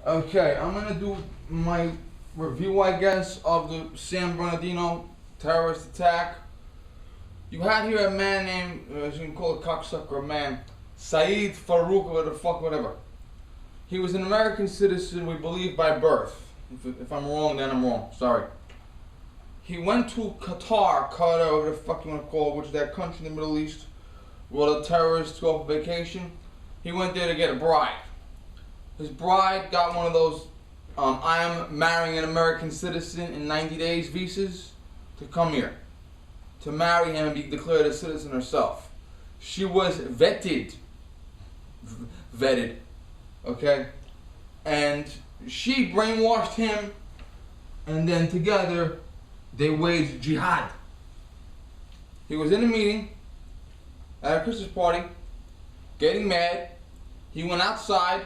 Okay, I'm gonna do my review, I guess, of the San Bernardino terrorist attack. You had here a man named, as you can call a cocksucker, a man, Saeed Farouk, or the fuck, whatever. He was an American citizen, we believe, by birth. If I'm wrong, then I'm wrong. Sorry. He went to Qatar, whatever the fuck you want to call it, which is that country in the Middle East where the terrorists go for vacation. He went there to get a bride. His bride got one of those I am marrying an American citizen in 90 days visas to come here to marry him and be declared a citizen herself. She was vetted, okay? And she brainwashed him, and then together they waged jihad. He was in a meeting at a Christmas party, getting mad. He went outside.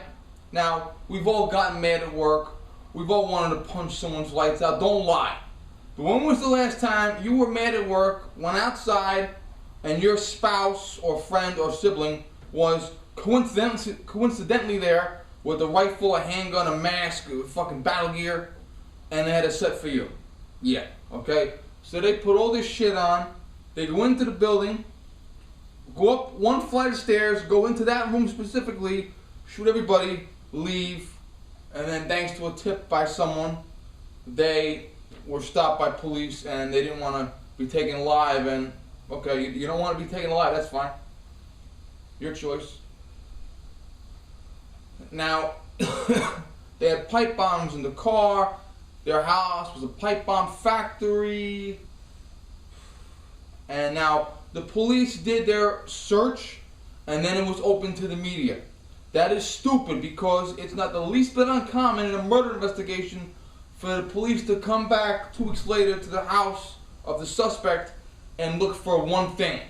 Now, we've all gotten mad at work. We've all wanted to punch someone's lights out. Don't lie. But when was the last time you were mad at work, went outside, and your spouse or friend or sibling was coincidentally there with a rifle, a handgun, a mask, fucking battle gear, and they had a set for you? Yeah, okay? So they put all this shit on. They go into the building, go up one flight of stairs, go into that room specifically, shoot everybody, leave, and then thanks to a tip by someone, they were stopped by police and they didn't want to be taken alive. And okay, you don't want to be taken alive, that's fine. Your choice. Now, they had pipe bombs in the car. Their house was a pipe bomb factory. And now, the police did their search, and then it was open to the media. That is stupid because it's not the least bit uncommon in a murder investigation for the police to come back 2 weeks later to the house of the suspect and look for one thing.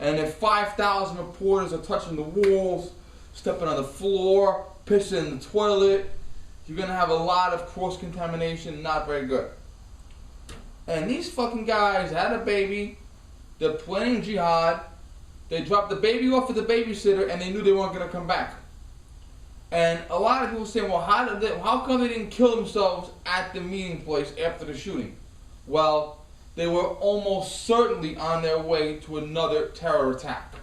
And if 5,000 reporters are touching the walls, stepping on the floor, pissing in the toilet, you're going to have a lot of cross-contamination, not very good. And these fucking guys had a baby, they're planning jihad, they dropped the baby off at the babysitter and they knew they weren't going to come back. And a lot of people saying, well, how come they didn't kill themselves at the meeting place after the shooting? Well, they were almost certainly on their way to another terror attack.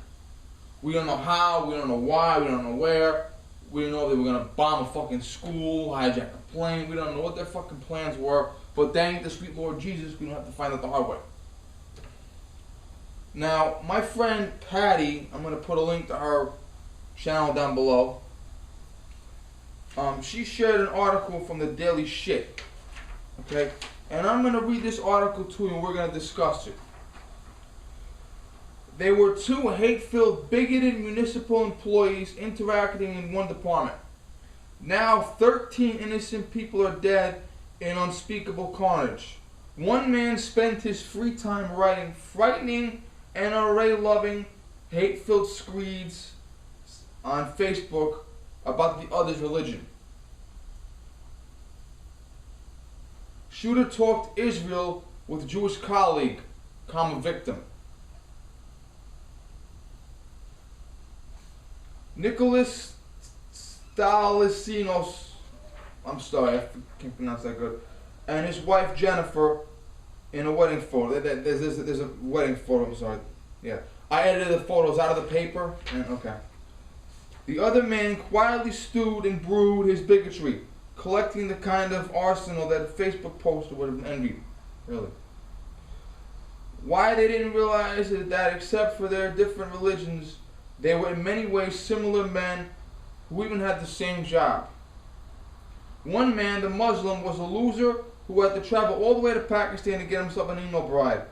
We don't know how, we don't know why, we don't know where. We don't know if they were going to bomb a fucking school, hijack a plane. We don't know what their fucking plans were. But thank the sweet Lord Jesus, we don't have to find out the hard way. Now, my friend Patty, I'm going to put a link to her channel down below. She shared an article from the Daily Shit. Okay? And I'm going to read this article to you and we're going to discuss it. They were two hate-filled, bigoted municipal employees interacting in one department. Now 13 innocent people are dead in unspeakable carnage. One man spent his free time writing frightening, NRA-loving, hate-filled screeds on Facebook about the other's religion. Shooter talked Israel with Jewish colleague, comma victim. Nicholas Stalicinos, I'm sorry, I can't pronounce that good, and his wife Jennifer in a wedding photo. There's a wedding photo, I'm sorry. Yeah. I edited the photos out of the paper, and okay. The other man quietly stewed and brewed his bigotry, collecting the kind of arsenal that a Facebook poster would have envied. Really. Why they didn't realize that except for their different religions, they were in many ways similar men who even had the same job. One man, the Muslim, was a loser who had to travel all the way to Pakistan to get himself an emo bride.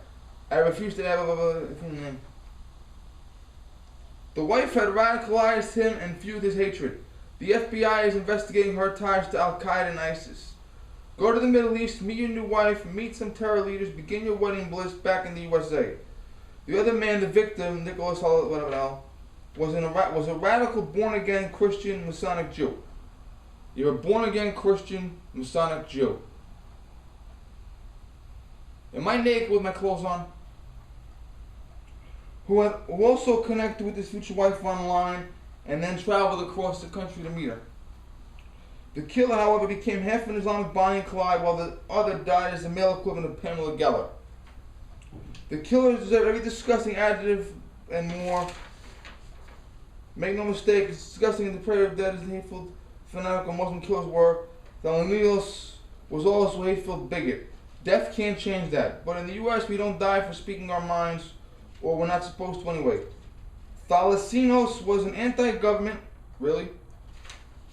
I refused to have The wife had radicalized him and fueled his hatred. The FBI is investigating her ties to Al-Qaeda and ISIS. Go to the Middle East, meet your new wife, meet some terror leaders, begin your wedding bliss back in the USA. The other man, the victim, Nicholas was a radical born-again Christian Masonic Jew. You're a born-again Christian Masonic Jew. Am I naked with my clothes on? Who also connected with his future wife online and then traveled across the country to meet her. The killer, however, became half an Islamic Bonnie and Clyde, while the other died as the male equivalent of Pamela Geller. The killers deserve every disgusting adjective and more. Make no mistake, it's disgusting and depraved dead as the hateful, fanatical Muslim killers were. The Leonidas was also a hateful bigot. Death can't change that. But in the U.S., we don't die for speaking our minds, or we're not supposed to anyway. Thalasinos was an anti-government, really?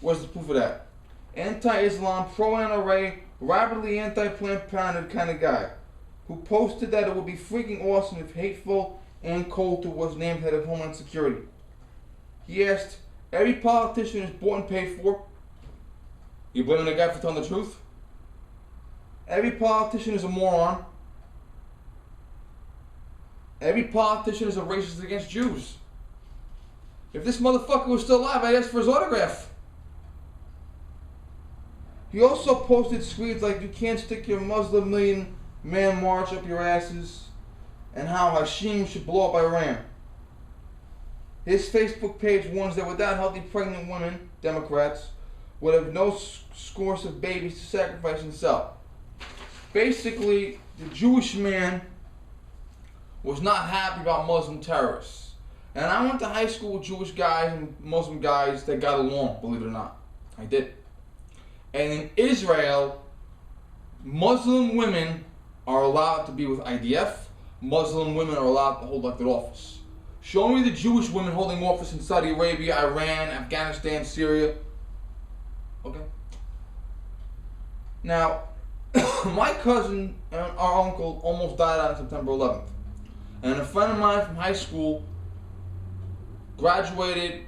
Where's the proof of that? Anti-Islam, pro-NRA, rapidly anti-Planned Parenthood kind of guy, who posted that it would be freaking awesome if hateful Ann Coulter was named head of Homeland Security. He asked, every politician is bought and paid for. You blaming the guy for telling the truth? Every politician is a moron. Every politician is a racist against Jews. If this motherfucker was still alive, I'd ask for his autograph. He also posted screeds like, you can't stick your Muslim million-man march up your asses, and how Hashim should blow up Iran. His Facebook page warns that without healthy pregnant women, Democrats, would have no scores of babies to sacrifice and sell. Basically, the Jewish man was not happy about Muslim terrorists. And I went to high school with Jewish guys and Muslim guys that got along, believe it or not. I did. And in Israel, Muslim women are allowed to be with IDF. Muslim women are allowed to hold elected office. Show me the Jewish women holding office in Saudi Arabia, Iran, Afghanistan, Syria. Okay. Now, my cousin and our uncle almost died on September 11th. And a friend of mine from high school graduated,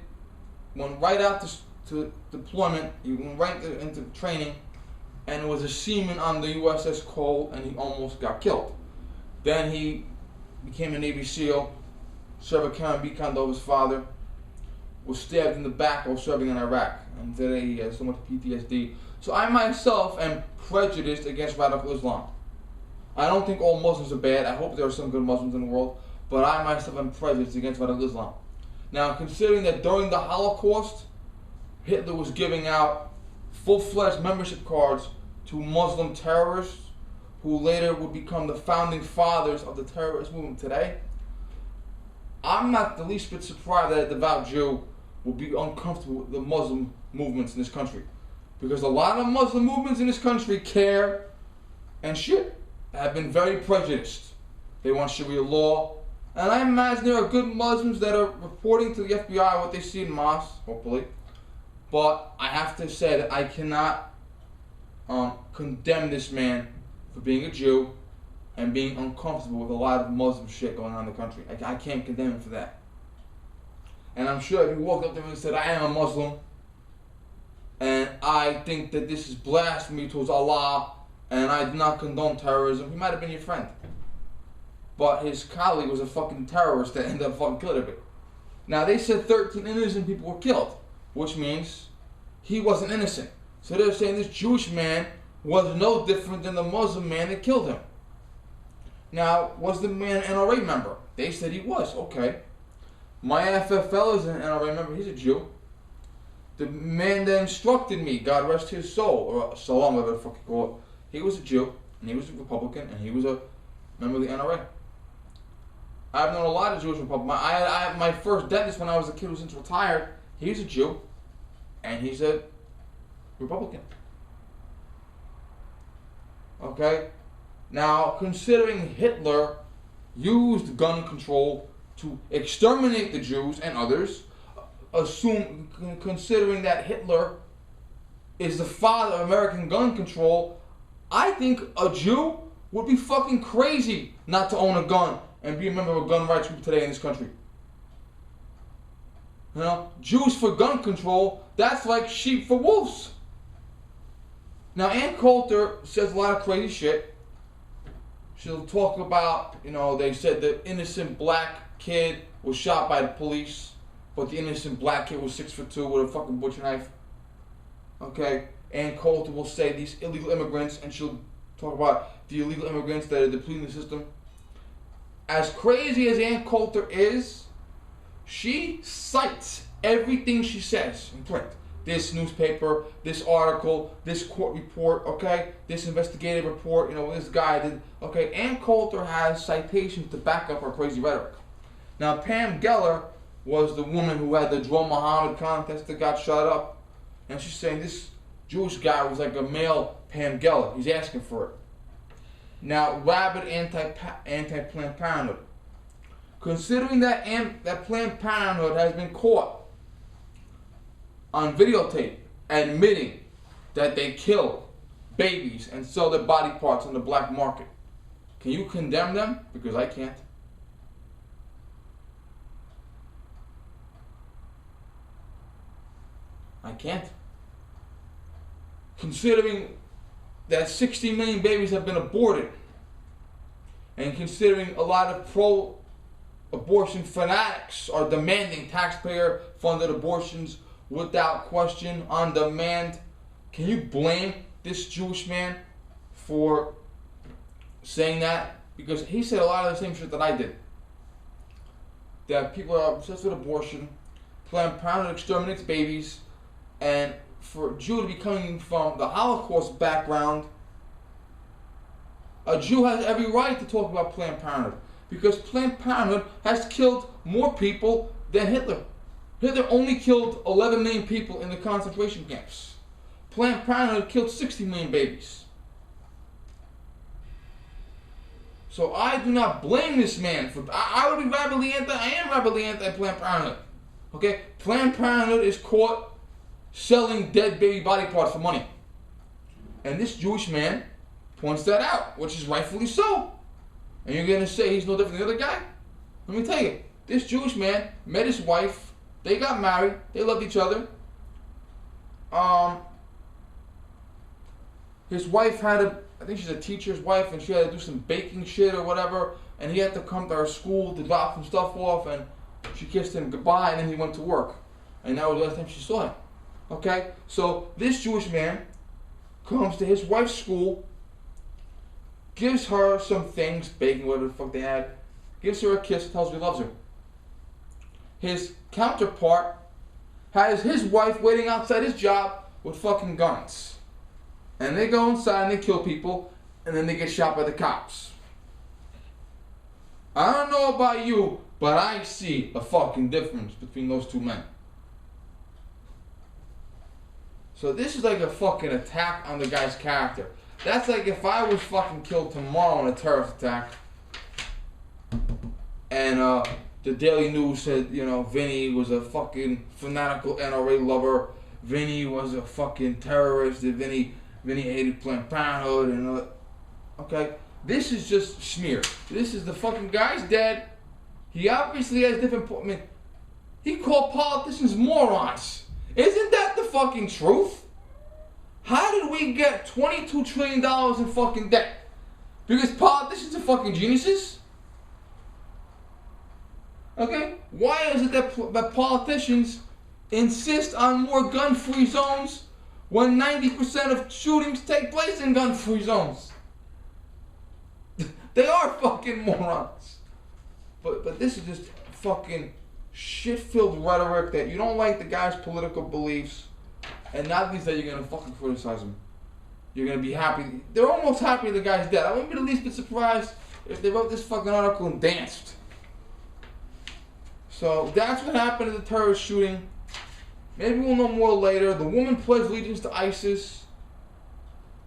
went right out to deployment, he went right into training, and was a seaman on the USS Cole, and he almost got killed. Then he became a Navy SEAL, served a Caribbean condo of his father, was stabbed in the back while serving in Iraq, and today he has so much PTSD. So I myself am prejudiced against radical Islam. I don't think all Muslims are bad. I hope there are some good Muslims in the world, but I myself am prejudiced against radical Islam. Now, considering that during the Holocaust, Hitler was giving out full-fledged membership cards to Muslim terrorists who later would become the founding fathers of the terrorist movement today, I'm not the least bit surprised that a devout Jew would be uncomfortable with the Muslim movements in this country. Because a lot of Muslim movements in this country care and shit have been very prejudiced. They want Sharia law. And I imagine there are good Muslims that are reporting to the FBI what they see in mosques, hopefully. But I have to say that I cannot condemn this man for being a Jew and being uncomfortable with a lot of Muslim shit going on in the country. I can't condemn him for that. And I'm sure if he walked up to him and said, I am a Muslim, and I think that this is blasphemy towards Allah, and I do not condone terrorism, he might have been your friend. But his colleague was a fucking terrorist that ended up fucking killing him. Now, they said 13 innocent people were killed, which means he wasn't innocent. So they're saying this Jewish man was no different than the Muslim man that killed him. Now, was the man an NRA member? They said he was. Okay. My FFL is an NRA member. He's a Jew. The man that instructed me, God rest his soul, or Salam, whatever the fuck you call it, he was a Jew, and he was a Republican, and he was a member of the NRA. I've known a lot of Jewish Republicans. My first dentist when I was a kid who since retired, he's a Jew, and he's a Republican. Okay? Now, considering Hitler used gun control to exterminate the Jews and others, considering that Hitler is the father of American gun control, I think a Jew would be fucking crazy not to own a gun and be a member of a gun rights group today in this country. You know, Jews for gun control, that's like sheep for wolves. Now, Ann Coulter says a lot of crazy shit. She'll talk about, they said the innocent black kid was shot by the police, but the innocent black kid was 6'2" with a fucking butcher knife. Okay? Ann Coulter will say these illegal immigrants, and she'll talk about the illegal immigrants that are depleting the system. As crazy as Ann Coulter is, she cites everything she says in print. this newspaper, this article, this court report, okay, this investigative report, this guy did, okay. Ann Coulter has citations to back up her crazy rhetoric. Now, Pam Geller was the woman who had the Drum Muhammad contest that got shut up, and she's saying this Jewish guy was like a male Pam Geller. He's asking for it. Now, rabid anti-Planned Parenthood. Considering that Planned Parenthood has been caught on videotape admitting that they kill babies and sell their body parts on the black market, can you condemn them? Because I can't. I can't. Considering that 60 million babies have been aborted, and considering a lot of pro-abortion fanatics are demanding taxpayer-funded abortions without question, on demand, can you blame this Jewish man for saying that? Because he said a lot of the same shit that I did. That people are obsessed with abortion, Planned Parenthood exterminates babies, and for a Jew to be coming from the Holocaust background, a Jew has every right to talk about Planned Parenthood, because Planned Parenthood has killed more people than Hitler. Hitler only killed 11 million people in the concentration camps. Planned Parenthood killed 60 million babies. So I do not blame this man for. I would be rabidly anti. I am rabidly anti-Planned Parenthood. Okay, Planned Parenthood is caught selling dead baby body parts for money, and this Jewish man points that out, which is rightfully so. And you're gonna say he's no different than the other guy? Let me tell you, this Jewish man met his wife. They got married. They loved each other. His wife I think she's a teacher's wife, and she had to do some baking shit or whatever, and he had to come to her school to drop some stuff off, and she kissed him goodbye, and then he went to work. And that was the last time she saw him. Okay? So this Jewish man comes to his wife's school, gives her some things, baking, whatever the fuck they had, gives her a kiss, tells her he loves her. His counterpart has his wife waiting outside his job with fucking guns. And they go inside and they kill people, and then they get shot by the cops. I don't know about you, but I see a fucking difference between those two men. So this is like a fucking attack on the guy's character. That's like if I was fucking killed tomorrow in a terrorist attack, and the Daily News said, Vinny was a fucking fanatical NRA lover, Vinny was a fucking terrorist, Vinny hated Planned Parenthood, and okay, this is just smear. This is the fucking guy's dead. He obviously has different. He called politicians morons. Isn't that the fucking truth? How did we get $22 trillion in fucking debt? Because politicians are fucking geniuses? Okay? Why is it that politicians insist on more gun-free zones when 90% of shootings take place in gun-free zones? They are fucking morons. But this is just fucking shit-filled rhetoric that you don't like the guy's political beliefs, and not least that you're gonna fucking criticize him. You're gonna be happy. They're almost happy the guy's dead. I wouldn't be the least bit surprised if they wrote this fucking article and danced. So that's what happened at the terrorist shooting. Maybe we'll know more later. The woman pledged allegiance to ISIS.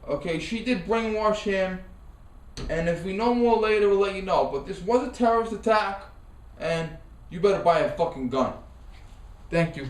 Okay, she did brainwash him. And if we know more later, we'll let you know. But this was a terrorist attack, and you better buy a fucking gun. Thank you.